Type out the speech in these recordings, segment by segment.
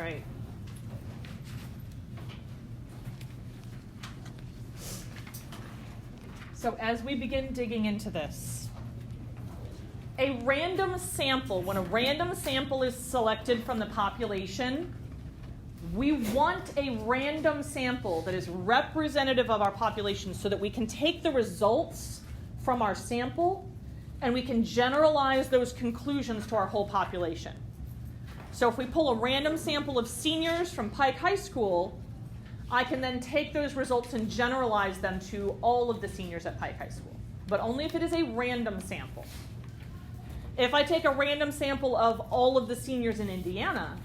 right. So as we begin digging into this, a random sample, when a random sample is selected from the population, we want a random sample that is representative of our population so that we can take the results from our sample and we can generalize those conclusions to our whole population. So if we pull a random sample of seniors from Pike High School, I can then take those results and generalize them to all of the seniors at Pike High School, but only if it is a random sample. If I take a random sample of all of the seniors in Indiana,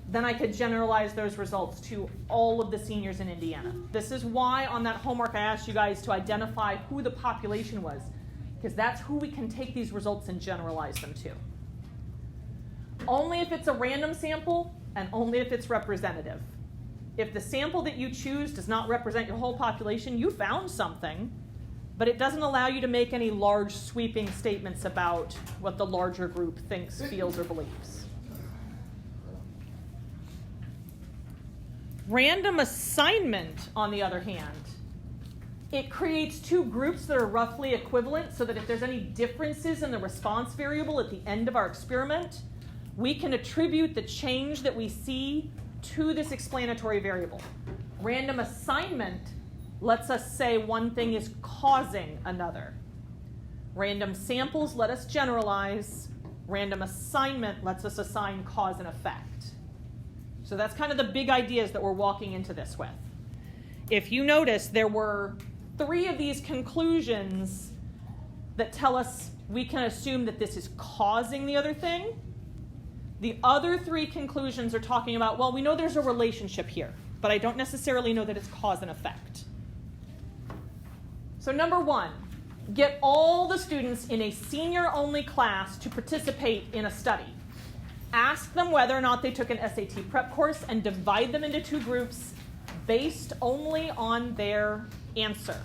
then I could generalize those results to all of the seniors in Indiana. This is why on that homework I asked you guys to identify who the population was, because that's who we can take these results and generalize them to. Only if it's a random sample and only if it's representative. If the sample that you choose does not represent your whole population, you found something, but it doesn't allow you to make any large sweeping statements about what the larger group thinks, feels, or believes. Random assignment, on the other hand, it creates two groups that are roughly equivalent so that if there's any differences in the response variable at the end of our experiment, we can attribute the change that we see to this explanatory variable. Random assignment lets us say one thing is causing another. Random samples let us generalize. Random assignment lets us assign cause and effect. So that's kind of the big ideas that we're walking into this with. If you notice, there were 3 of these conclusions that tell us we can assume that this is causing the other thing. The other 3 conclusions are talking about, well, we know there's a relationship here, but I don't necessarily know that it's cause and effect. So number 1, get all the students in a senior-only class to participate in a study. Ask them whether or not they took an SAT prep course and divide them into 2 groups based only on their answer.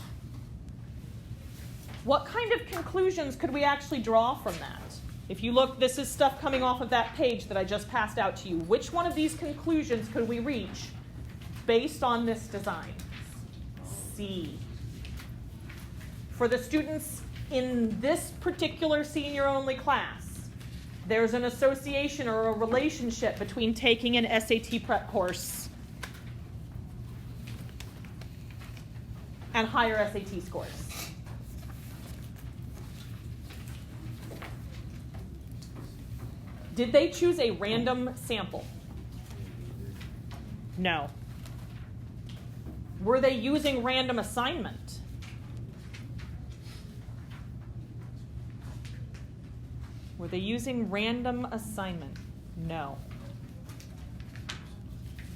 What kind of conclusions could we actually draw from that? If you look, this is stuff coming off of that page that I just passed out to you. Which one of these conclusions could we reach based on this design? C. For the students in this particular senior-only class, there's an association or a relationship between taking an SAT prep course and higher SAT scores. Did they choose a random sample? No. Were they using random assignment? Were they using random assignment? No.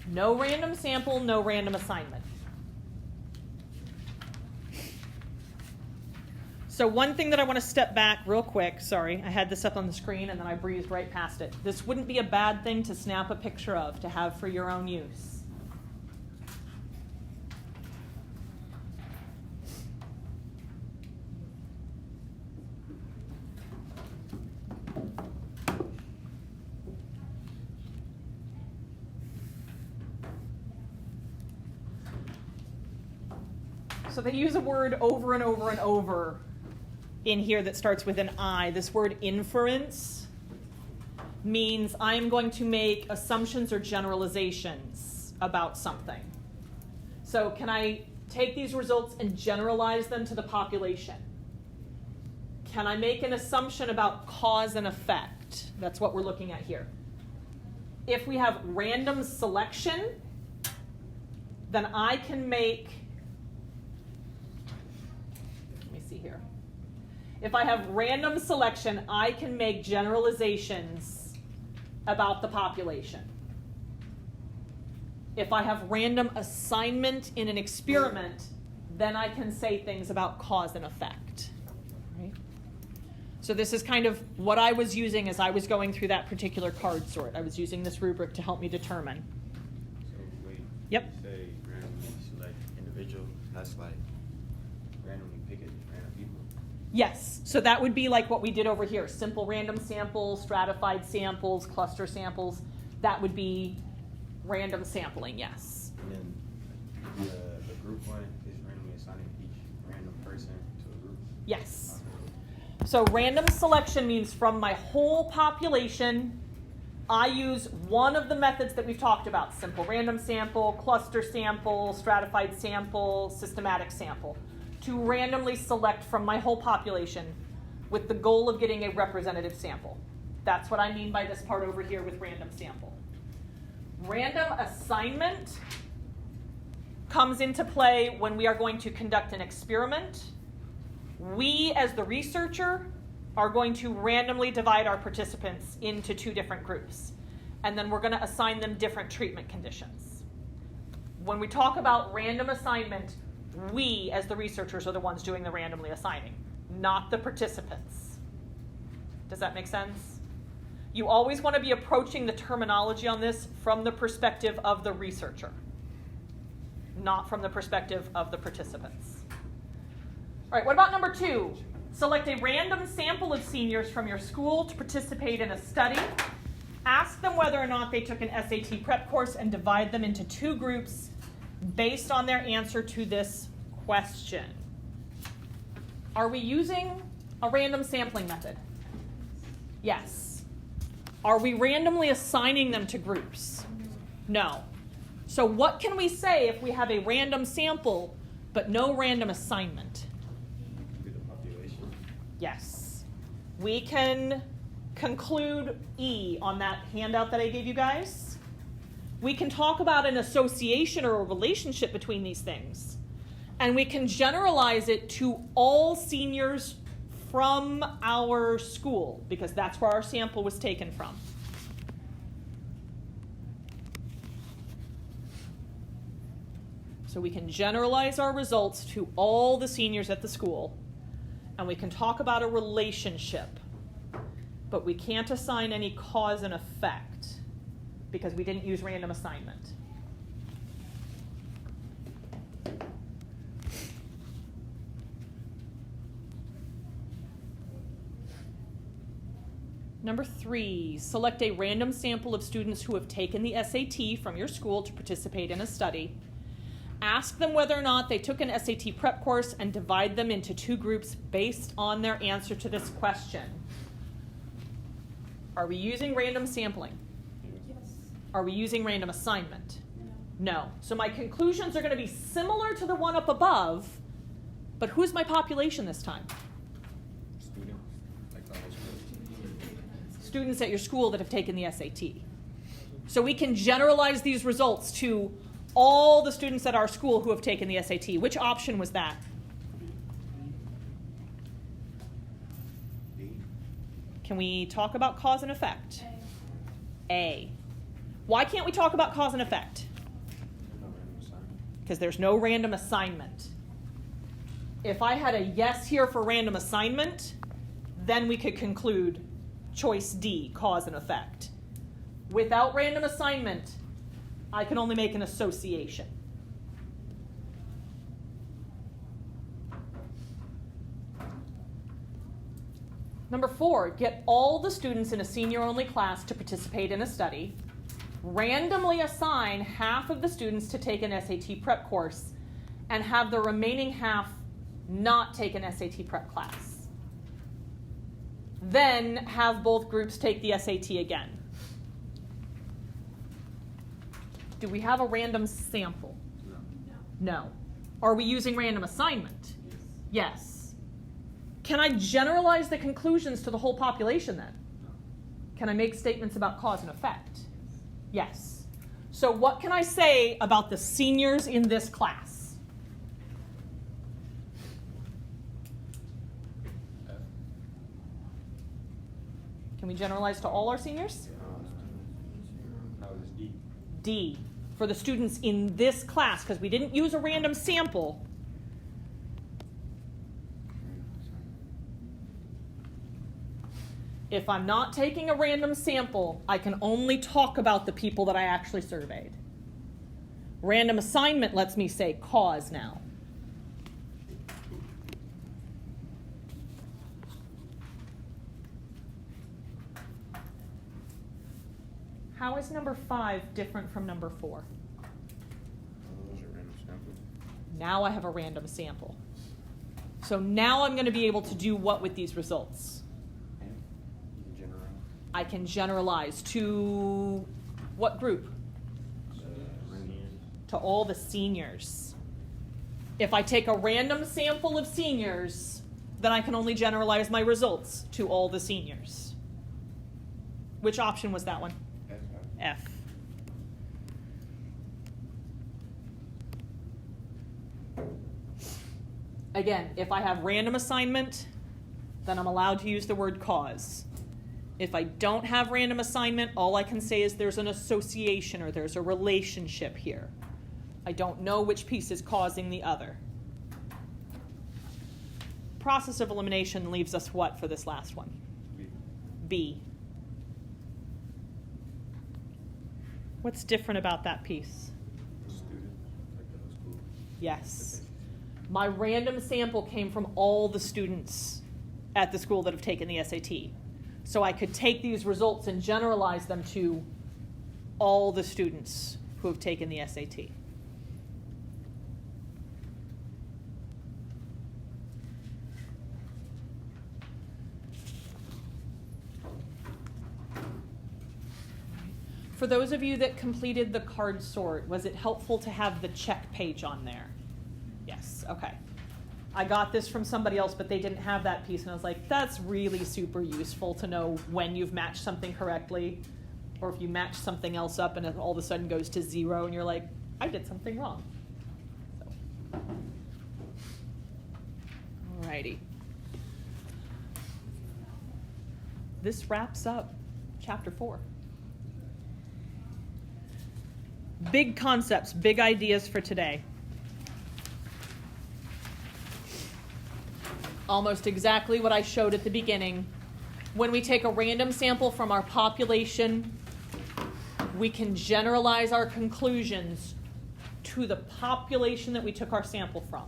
No random sample, no random assignment. So one thing that I want to step back real quick, sorry, I had this up on the screen and then I breezed right past it. This wouldn't be a bad thing to snap a picture of, to have for your own use. So they use a word over and over and over in here that starts with an I. This word inference means I'm going to make assumptions or generalizations about something. So can I take these results and generalize them to the population? Can I make an assumption about cause and effect? That's what we're looking at here. If we have random selection, then I can make, let me see here. If I have random selection, I can make generalizations about the population. If I have random assignment in an experiment, then I can say things about cause and effect. Right? So this is kind of what I was using as I was going through that particular card sort. I was using this rubric to help me determine. So wait, yep. You say randomly select individual, that's like randomly pick random people? Yes, so that would be like what we did over here. Simple random samples, stratified samples, cluster samples. That would be Random sampling, yes. And then the group one is randomly assigning each random person to a group. Yes. So random selection means from my whole population, I use one of the methods that we've talked about: simple random sample, cluster sample, stratified sample, systematic sample, to randomly select from my whole population with the goal of getting a representative sample. That's what I mean by this part over here with random sample. Random assignment comes into play when we are going to conduct an experiment. We, as the researcher, are going to randomly divide our participants into two different groups, and then we're going to assign them different treatment conditions. When we talk about random assignment, we, as the researchers, are the ones doing the randomly assigning, not the participants. Does that make sense? You always want to be approaching the terminology on this from the perspective of the researcher, not from the perspective of the participants. All right, what about number 2? Select a random sample of seniors from your school to participate in a study. Ask them whether or not they took an SAT prep course and divide them into 2 groups based on their answer to this question. Are we using a random sampling method? Yes. Are we randomly assigning them to groups? No. So what can we say if we have a random sample but no random assignment? Yes. We can conclude E on that handout that I gave you guys. We can talk about an association or a relationship between these things. And we can generalize it to all seniors from our school, because that's where our sample was taken from. So we can generalize our results to all the seniors at the school. And we can talk about a relationship, but we can't assign any cause and effect because we didn't use random assignment. Number 3, select a random sample of students who have taken the SAT from your school to participate in a study. Ask them whether or not they took an SAT prep course and divide them into 2 groups based on their answer to this question. Are we using random sampling? Yes. Are we using random assignment? No. So my conclusions are going to be similar to the one up above, but who's my population this time? Students, like the whole school. Students at your school that have taken the SAT. So we can generalize these results to all the students at our school who have taken the SAT. Which option was that? D. Can we talk about cause and effect? A. A. Why can't we talk about cause and effect? No random assignment. Because there's no random assignment. If I had a yes here for random assignment, then we could conclude choice D, cause and effect. Without random assignment, I can only make an association. Number 4, get all the students in a senior-only class to participate in a study. Randomly assign half of the students to take an SAT prep course and have the remaining half not take an SAT prep class. Then have both groups take the SAT again. Do we have a random sample? No. No. Are we using random assignment? Yes. Yes. Can I generalize the conclusions to the whole population then? No. Can I make statements about cause and effect? Yes. So what can I say about the seniors in this class? F. Can we generalize to all our seniors? How is D? D, for the students in this class, because we didn't use a random sample. If I'm not taking a random sample, I can only talk about the people that I actually surveyed. Random assignment lets me say cause now. How is number 5 different from number 4? Those are random samples. Now I have a random sample. So now I'm going to be able to do what with these results? And you can generalize. I can generalize to what group? To all the seniors. If I take a random sample of seniors, then I can only generalize my results to all the seniors. Which option was that one? F. Again, if I have random assignment, then I'm allowed to use the word cause. If I don't have random assignment, all I can say is there's an association or there's a relationship here. I don't know which piece is causing the other. Process of elimination leaves us what for this last one? B. What's different about that piece? Student, like the school. Yes. My random sample came from all the students at the school that have taken the SAT. So I could take these results and generalize them to all the students who have taken the SAT. For those of you that completed the card sort, was it helpful to have the check page on there? Yes, okay. I got this from somebody else, but they didn't have that piece, and I was like, that's really super useful to know when you've matched something correctly, or if you match something else up and it all of a sudden goes to 0, and you're like, I did something wrong. So. Alrighty. This wraps up chapter 4. Big concepts, big ideas for today. Almost exactly what I showed at the beginning. When we take a random sample from our population, we can generalize our conclusions to the population that we took our sample from.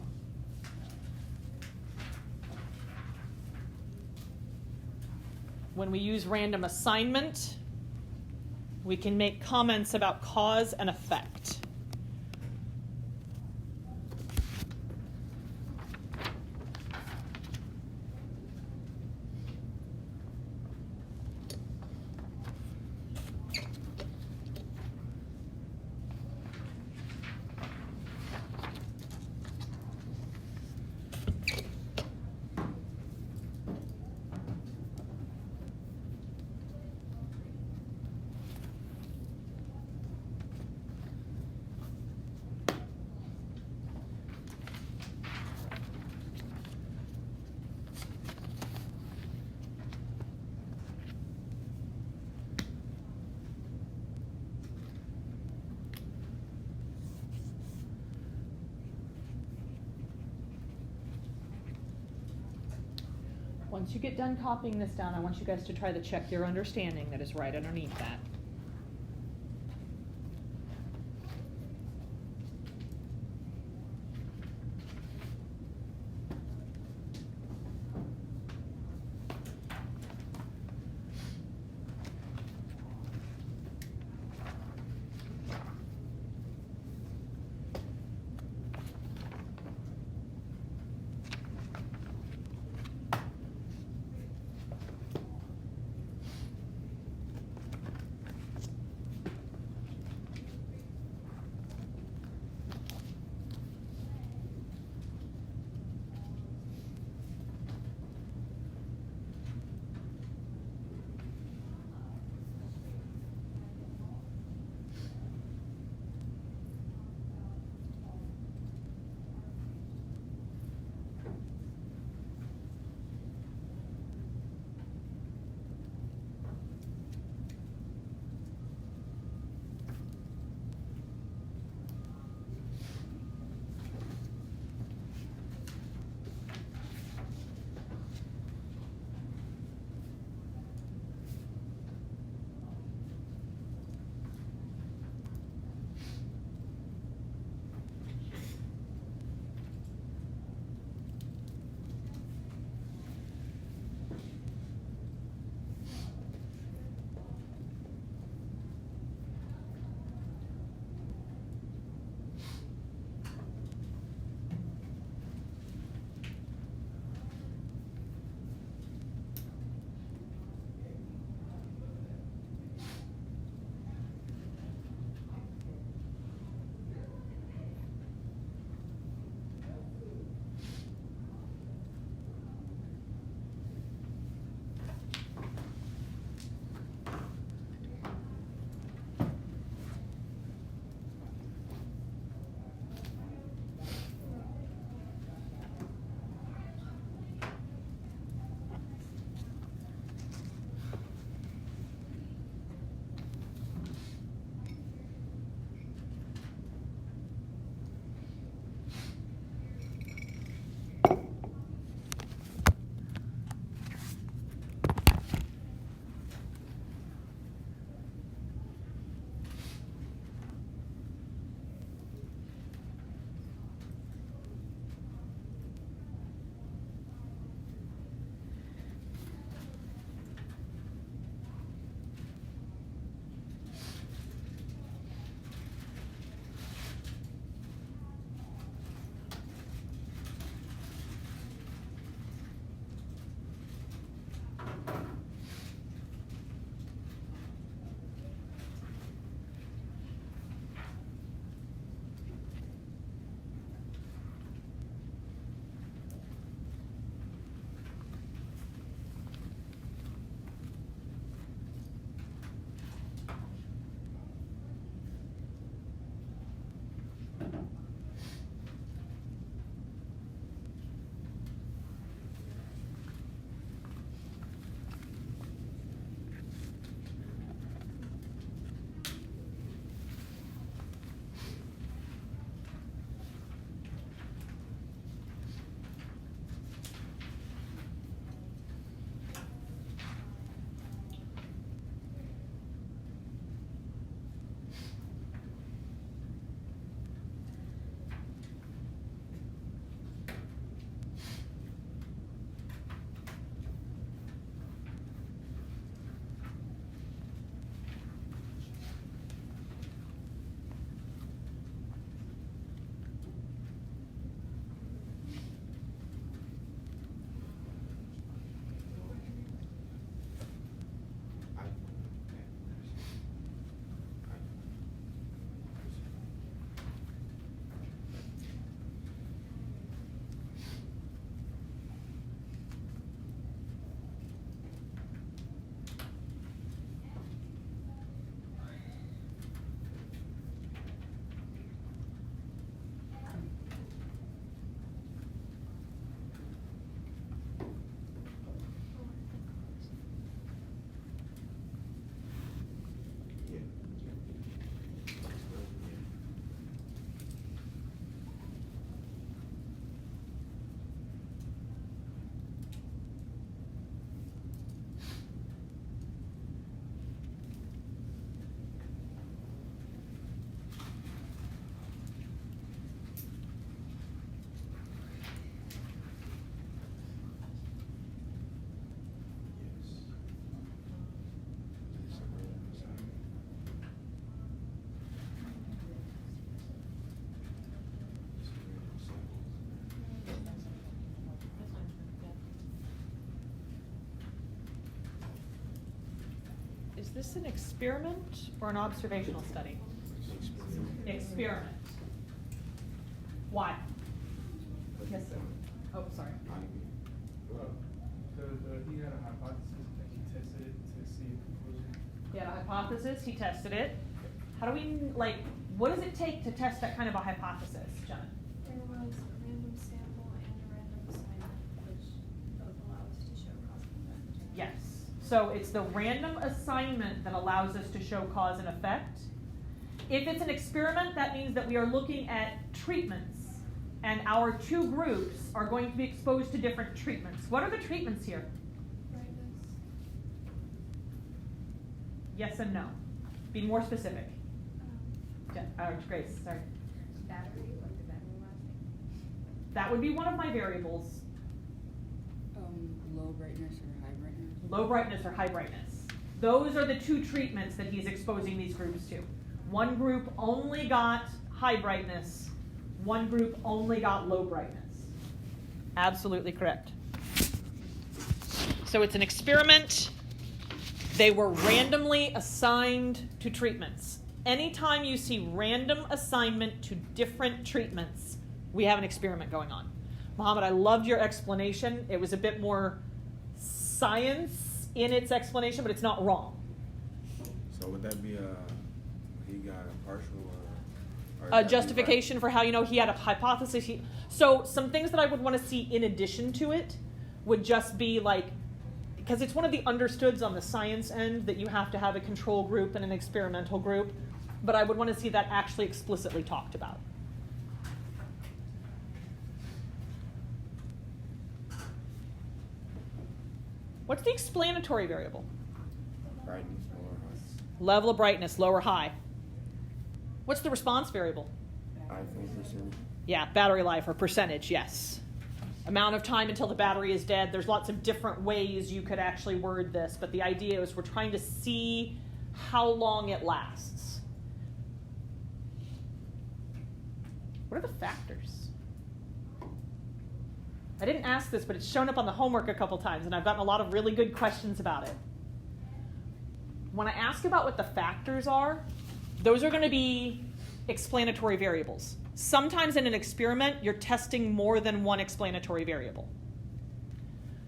When we use random assignment, we can make comments about cause and effect. Once you get done copying this down, I want you guys to try to check your understanding that is right underneath that. Is this an experiment or an observational study? Experiment. Why? Yes, sir. Oh, sorry. He had a hypothesis and he tested it to see a conclusion. He had a hypothesis, he tested it. How do we, like, what does it take to test that kind of a hypothesis, Jenna? There was a random sample and a random assignment, which both allow us to show cause and effect. Yes. So it's the random assignment that allows us to show cause and effect. If it's an experiment, that means that we are looking at treatments, and our two groups are going to be exposed to different treatments. What are the treatments here? Brightness. Yes and no. Be more specific. Grace, sorry. Battery, like the battery lasting. That would be one of my variables. Low brightness or high brightness? Low brightness or high brightness. Those are the two treatments that he's exposing these groups to. One group only got high brightness. One group only got low brightness. Absolutely correct. So it's an experiment. They were randomly assigned to treatments. Anytime you see random assignment to different treatments, we have an experiment going on. Mohammed, I loved your explanation. It was a bit more science in its explanation, but it's not wrong. So would that be he got a partial or A justification for how, he had a hypothesis. So some things that I would want to see in addition to it would just be like, because it's one of the understoods on the science end that you have to have a control group and an experimental group, but I would want to see that actually explicitly talked about. What's the explanatory variable? brightness or high? Level of brightness, low or high. What's the response variable? iPhone percent. Yeah, battery life or percentage, yes. Amount of time until the battery is dead. There's lots of different ways you could actually word this, but the idea is we're trying to see how long it lasts. What are the factors? I didn't ask this, but it's shown up on the homework a couple times, and I've gotten a lot of really good questions about it. When I ask about what the factors are, those are going to be explanatory variables. Sometimes in an experiment, you're testing more than one explanatory variable.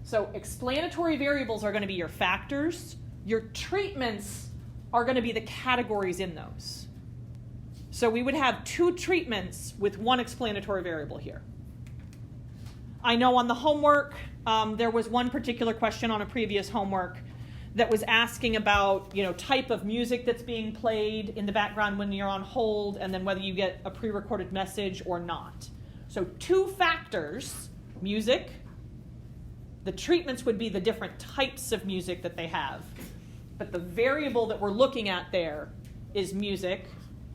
So explanatory variables are going to be your factors. Your treatments are going to be the categories in those. So we would have two treatments with one explanatory variable here. I know on the homework, there was one particular question on a previous homework that was asking about, type of music that's being played in the background when you're on hold, and then whether you get a pre-recorded message or not. So two factors, music. The treatments would be the different types of music that they have. But the variable that we're looking at there is music,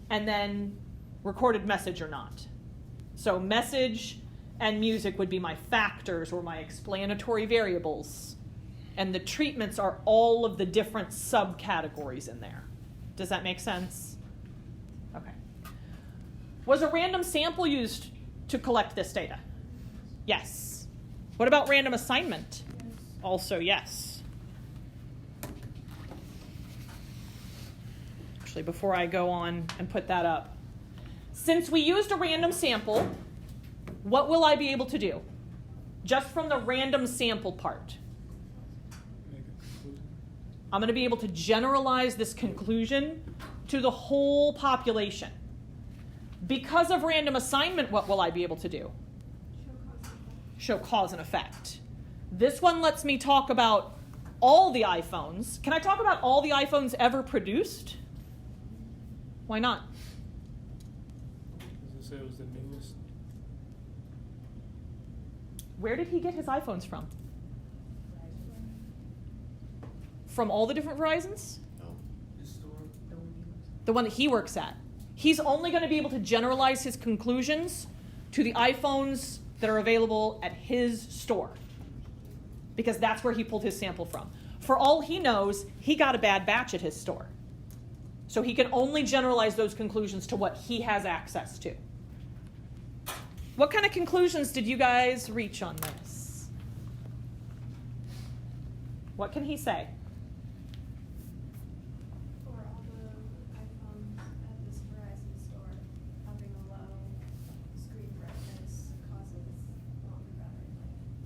and then recorded message or not. So message and music would be my factors or my explanatory variables. And the treatments are all of the different subcategories in there. Does that make sense? Okay. Was a random sample used to collect this data? Yes. What about random assignment? Yes. Also, yes. Actually, before I go on and put that up, since we used a random sample, what will I be able to do? Just from the random sample part. Make a conclusion. I'm going to be able to generalize this conclusion to the whole population. Because of random assignment, what will I be able to do? Show cause and effect. This one lets me talk about all the iPhones. Can I talk about all the iPhones ever produced? Why not? Does it say it was the newest? Where did he get his iPhones from? From all the different Verizons? No. This store? The one that he works at. He's only going to be able to generalize his conclusions to the iPhones that are available at his store, because that's where he pulled his sample from. For all he knows, he got a bad batch at his store. So he can only generalize those conclusions to what he has access to. What kind of conclusions did you guys reach on this? What can he say?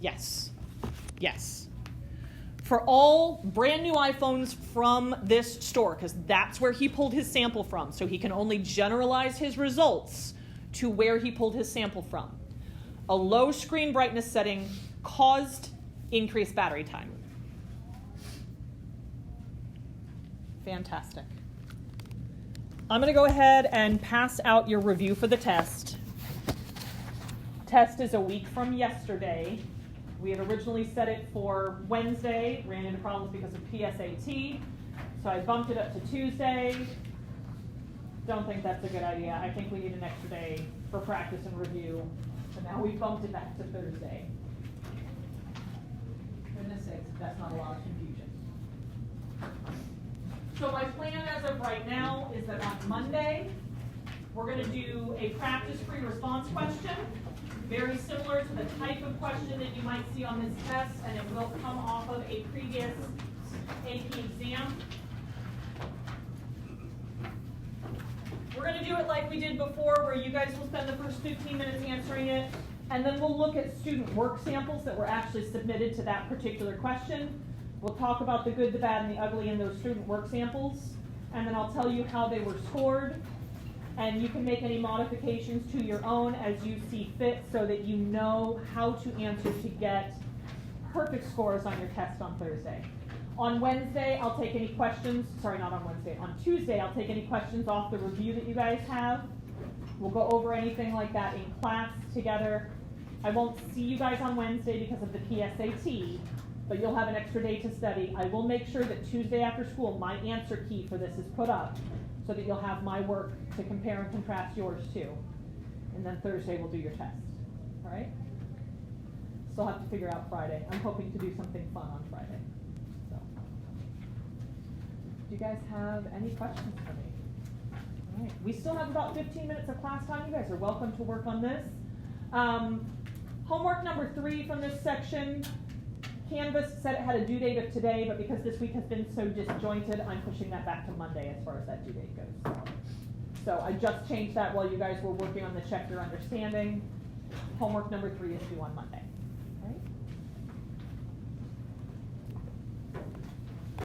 Yes. Yes. For all brand new iPhones from this store, because that's where he pulled his sample from, so he can only generalize his results to where he pulled his sample from. A low screen brightness setting caused increased battery time. Fantastic. I'm going to go ahead and pass out your review for the test. Test is a week from yesterday. We had originally set it for Wednesday, ran into problems because of PSAT, so I bumped it up to Tuesday. Don't think that's a good idea. I think we need an extra day for practice and review, so now we bumped it back to Thursday. Goodness sakes, that's not a lot of confusion. So my plan as of right now is that on Monday, we're going to do a practice-free response question, very similar to the type of question that you might see on this test, and it will come off of a previous AP exam. We're going to do it like we did before, where you guys will spend the first 15 minutes answering it, and then we'll look at student work samples that were actually submitted to that particular question. We'll talk about the good, the bad, and the ugly in those student work samples, and then I'll tell you how they were scored. And you can make any modifications to your own as you see fit so that you know how to answer to get perfect scores on your test on Thursday. On Wednesday, I'll take any questions. Sorry, not on Wednesday. On Tuesday, I'll take any questions off the review that you guys have. We'll go over anything like that in class together. I won't see you guys on Wednesday because of the PSAT, but you'll have an extra day to study. I will make sure that Tuesday after school, my answer key for this is put up, so that you'll have my work to compare and contrast yours to. And then Thursday we'll do your test. All right? Still have to figure out Friday. I'm hoping to do something fun on Friday. So, do you guys have any questions for me? All right. We still have about 15 minutes of class time. You guys are welcome to work on this. Homework number 3 from this section. Canvas said it had a due date of today, but because this week has been so disjointed, I'm pushing that back to Monday as far as that due date goes. So I just changed that while you guys were working on the Check Your Understanding. Homework number 3 is due on Monday.